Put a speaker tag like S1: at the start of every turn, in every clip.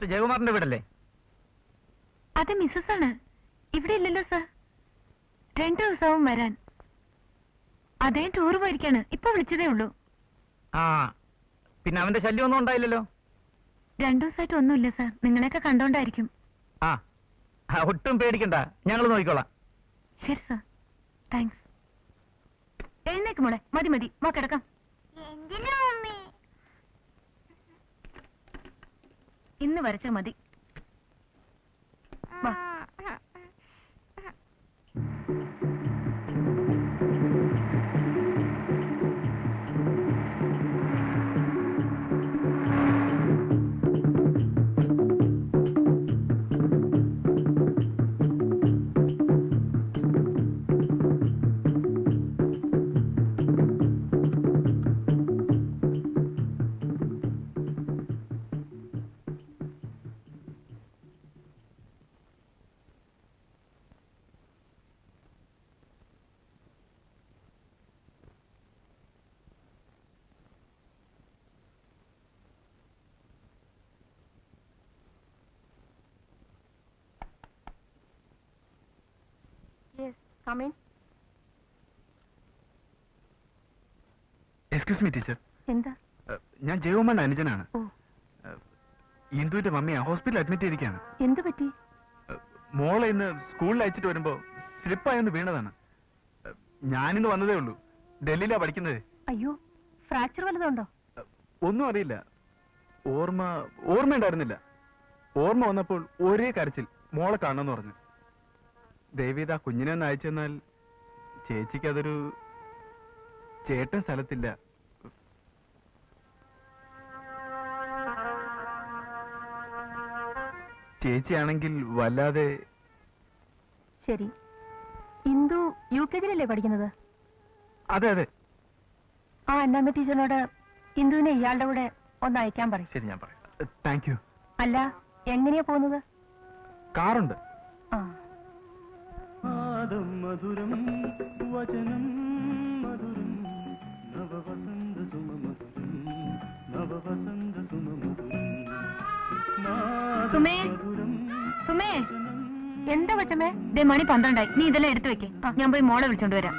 S1: Mister ജയകുമാറിന്റെ വീടല്ലേ?
S2: അത് Mrs ആണ്. ഇവിടെ ഇല്ലല്ലോ സർ. 2 ദിവസവും വരാൻ. അതേ ടൂർ പോയിരിക്കാണ്. ഇപ്പൊ വിളിച്ചതേ ഉള്ളൂ.
S1: ആ, പിന്നെ അവന്റെ ശല്യം ഒന്നും ഉണ്ടായില്ലല്ലോ?
S2: 2 ദിവസമായിട്ട് ഒന്നുമില്ല സർ. നിങ്ങളെയൊക്കെ കണ്ടോണ്ടായിരിക്കും.
S1: ആ, ഒട്ടും പേടിക്കണ്ട, ഞങ്ങൾ നോക്കിക്കോളാം.
S2: ശരി സർ, താങ്ക്സ്. എഴുന്നേക്ക് മോളെ. മതി മതി, വാ കിടക്കാം. ഇന്ന് വരച്ച മതി. വാ.
S3: Excuse me teacher.
S2: എന്താ?
S3: ഞാൻ ജയകുമാറിന്റെ അനുജനാണ്. ഇന്ദുവിന്റെ മമ്മിയെ ഹോസ്പിറ്റലിൽ അഡ്മിറ്റ് ചെയ്തിരിക്കുകയാണ്.
S2: എന്ത് പറ്റി?
S3: മോളെ ഇന്ന് സ്കൂളിൽ അയച്ചിട്ട് വരുമ്പോ സ്ലിപ്പായൊന്ന് വീണതാണ്. ഞാനിന്ന് വന്നതേ ഉള്ളൂ. ഡൽഹിയിലാ പഠിക്കുന്നത്.
S2: അയ്യോ, ഫ്രാക്ചർ വല്ലതുണ്ടോ?
S3: ഒന്നും അറിയില്ല. ഓർമ്മയുണ്ടായിരുന്നില്ല. ഓർമ്മ വന്നപ്പോൾ ഒരേ കരച്ചിൽ, മോളെ കാണണമെന്ന് പറഞ്ഞു. ദേവീത കുഞ്ഞിനെ ഒന്ന് അയച്ചെന്നാൽ ചേച്ചിക്ക് അതൊരു ചേട്ടൻ സ്ഥലത്തില്ല. ചേച്ചിയാണെങ്കിൽ വല്ലാതെ.
S2: ശരി, ഇന്ദു UKG-ലല്ലേ പഠിക്കുന്നത്?
S3: അതെ അതെ.
S2: ആ അന്നാമ്മ ടീച്ചറിനോട് ഇന്ദുവിനെ ഇയാളുടെ കൂടെ ഒന്ന് അയക്കാൻ പറയും.
S3: ശരി, ഞാൻ പറയാം. Thank you.
S2: അല്ല, എങ്ങനെയാ പോകുന്നത്?
S3: കാറുണ്ട്.
S2: ആ,
S4: മധുരം വചനം മധുരം നവവസന്ത സുമമധുരം നവവസന്ത സുമമധുരം.
S2: സുമേ, സുമേ, എന്താ കൊച്ചമ്മേ? ദേ മണി 12 നീ ഇതെല്ലാം എടുത്തു വെക്കേ. ഞാൻ പോയി മോളെ വിളിച്ചോണ്ട് വരാം.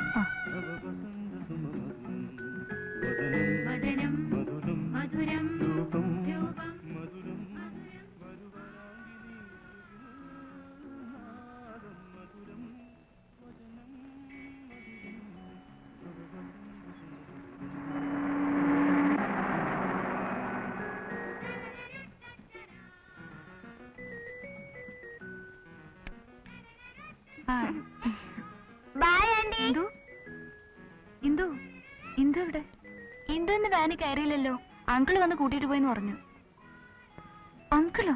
S2: ഇന്ദു ഇന്ന് വാനി കയറിയില്ലല്ലോ. അങ്കിള് വന്ന് കൂട്ടിയിട്ട് പോയെന്ന് പറഞ്ഞു. അങ്കിളോ?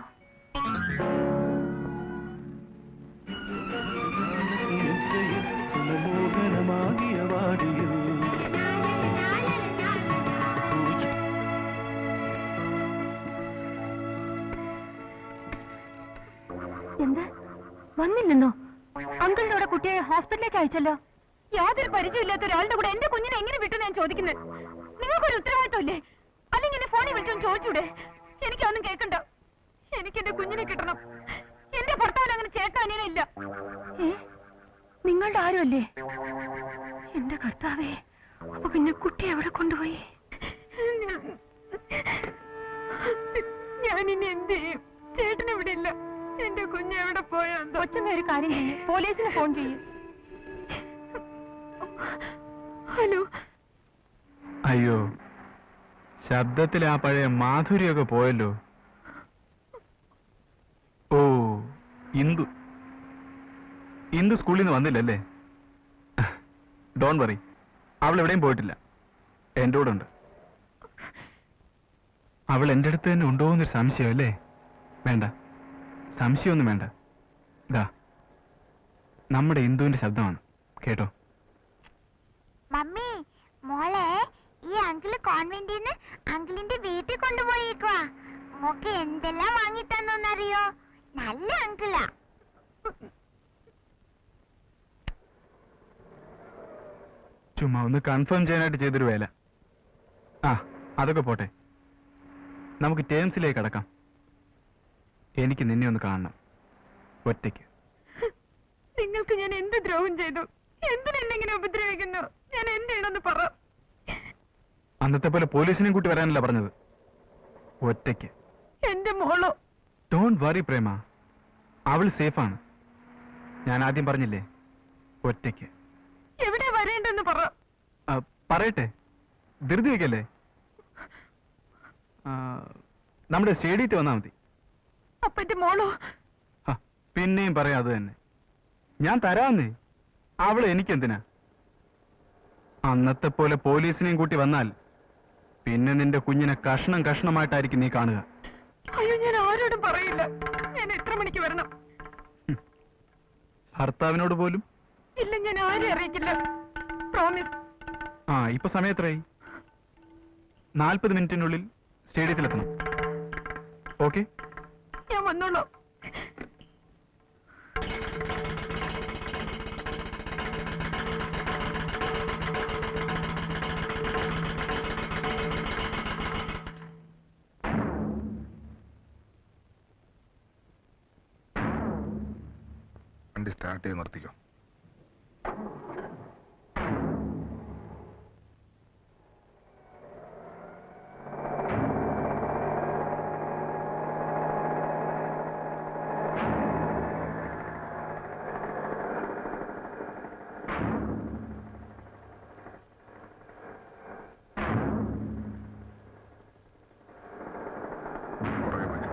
S2: എന്താ വന്നില്ലെന്നോ? അങ്കിളിന്റെ കൂടെ കുട്ടിയെ ഹോസ്പിറ്റലിലേക്ക് അയച്ചല്ലോ. യാതൊരു പരിചയമില്ലാത്ത ഒരാളുടെ കൂടെ എന്റെ കുഞ്ഞിനെ എങ്ങനെ വിട്ടു ഞാൻ ചോദിക്കുന്നത്? നിങ്ങൾക്കൊരു ഉത്തരവാദിത്വമില്ലേ? അല്ലെങ്കിൽ എന്നെ ഫോണിൽ വിളിച്ചൊന്ന് ചോദിച്ചൂടെ? എനിക്കൊന്നും കേൾക്കണ്ട. എനിക്ക് എന്റെ കുഞ്ഞിനെ കിട്ടണം. എന്റെ ഭർത്താവിന് അങ്ങനെ ചേക്കാനില്ല. നിങ്ങളുടെ ആരുമല്ലേ? എന്റെ കർത്താവേ, അപ്പൊ പിന്നെ കുട്ടി എവിടെ കൊണ്ടുപോയി? ഞാനിനി എന്ത് ചെയ്യും? ചേട്ടൻ ഇവിടെ ഇല്ല. എന്റെ കുഞ്ഞ് എവിടെ പോയോ? ഒറ്റ ഒരു കാര്യം ചെയ്യും, പോലീസിന് ഫോൺ ചെയ്യും. ഹലോ.
S3: അയ്യോ, ശബ്ദത്തിൽ ആ പഴയ മാധുര്യമൊക്കെ പോയല്ലോ. ഓ, ഇന്ദു സ്കൂളിൽ നിന്ന് വന്നില്ലല്ലേ? ഡോണ്ട് വറി, അവൾ എവിടെയും പോയിട്ടില്ല. എൻ്റെ കൂടെ ഉണ്ട്. അവൾ എൻ്റെ അടുത്ത് തന്നെ ഉണ്ടോ എന്നൊരു സംശയം അല്ലേ? വേണ്ട, സംശയമൊന്നും വേണ്ട. ഇതാ നമ്മുടെ ഇന്ദുവിന്റെ ശബ്ദമാണ്, കേട്ടോ.
S5: മമ്മി, മോളെ ഈ അങ്കിള് കോൺവെന്റിന്ന് അങ്കിളിന്റെ വീട്ടിൽ കൊണ്ടുപോയേക്കുവാ. മോക്ക് എന്തെല്ലാം വാങ്ങി തന്നോന്നറിയോ? നല്ല അങ്കിളാ.
S3: ചുമ്മാ ഒന്ന് കൺഫേം ചെയ്യാനായിട്ട് ചെയ്തൊരു വേല. ആ, അതൊക്കെ പോട്ടെ, നമുക്ക് ടേംസിലേക്ക് കടക്കാം. എനിക്ക് നിന്നെ ഒന്ന് കാണണം, ഒറ്റയ്ക്ക്.
S2: നിങ്ങൾക്ക് ഞാൻ എന്ത് ദ്രോഹം ചെയ്തു? എന്തിനെന്നെ ഉപദ്രവിക്കുന്നു? ഞാൻ എന്തെയാണെന്ന് പറ.
S3: അന്നത്തെ പോലെ പോലീസിനെയും കൂട്ടി വരാനല്ല പറഞ്ഞത്, ഒറ്റയ്ക്ക്.
S2: എന്റെ മോളോ?
S3: ഡോണ്ട് വറി പ്രേമ, അവൾ സേഫാണ്. ഞാൻ ആദ്യം പറഞ്ഞില്ലേ, ഒറ്റയ്ക്ക്.
S2: എവിടെ വരേണ്ടെന്ന് പറ.
S3: പറയട്ടെ, ധൃതി വയ്ക്കല്ലേ. നമ്മുടെ സ്റ്റേഡിയത്തിൽ വന്നാൽ മതി.
S2: അപ്പൊ എന്റെ മോളോ?
S3: പിന്നെയും പറയാം അത് തന്നെ. ഞാൻ തരാമെന്നേ, അവൾ എനിക്കെന്തിനാ? അന്നത്തെ പോലെ പോലീസിനെയും കൂട്ടി വന്നാൽ പിന്നെ നിന്റെ കുഞ്ഞിനെ കഷ്ണം കഷ്ണമായിട്ടായിരിക്കും നീ കാണുക.
S2: അയ്യോ, ഞാൻ ആരോടും പറയില്ല. ഞാൻ എത്ര മണിക്ക് വരണം?
S3: ഭർത്താവിനോട് പോലും
S2: ഇല്ല, ഞാൻ ആരെയും അറിയിക്കില്ല. പ്രോമിസ്.
S3: ഇപ്പൊ സമയം എത്രയായി? 40 മിനിറ്റിനുള്ളിൽ സ്റ്റേഡിയത്തിലെത്തണം. ഓക്കെ?
S2: ഞാൻ വന്നോളൂ.
S6: വണ്ടി സ്റ്റാർട്ട് ചെയ്ത് നിർത്തിക്കോ. പുറകെ പോയി.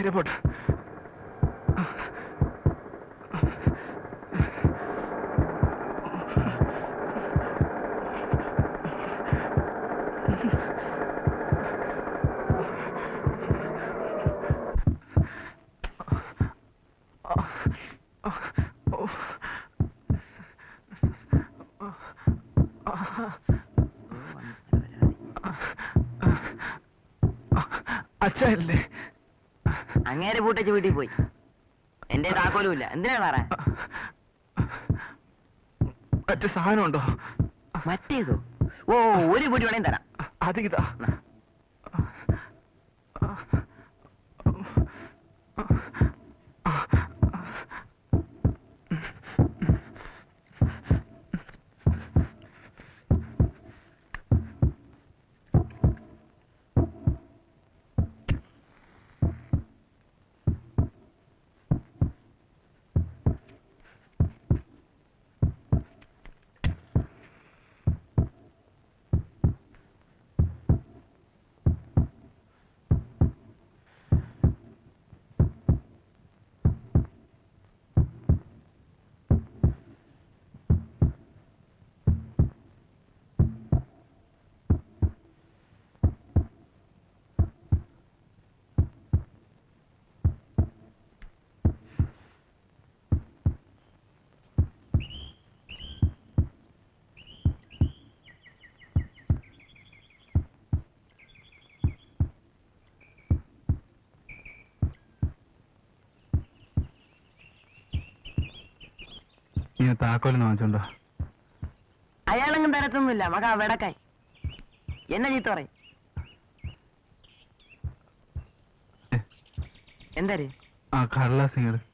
S3: നേരെ പോട്ടെ. അച്ഛല്ലേ?
S7: അങ്ങേരെ പൂട്ടച്ച് വീട്ടിൽ പോയി. എന്റെ താക്കോലും ഇല്ല. എന്തിനാ സാറേ?
S3: മറ്റേ സാധനം ഉണ്ടോ?
S7: മറ്റേതോ? ഓ, ഒരു പൊടി വേണേം തരാം.
S3: അതിതാ. നീ താക്കോലെന്ന് വാങ്ങിച്ചോണ്ടോ?
S7: അയാളെങ്ങും തരത്തൊന്നുമില്ല. മക വെടക്കായി എന്നെ ചീത്ത പറയും. എന്താ
S3: ആ കടലാസിങ്ങട്.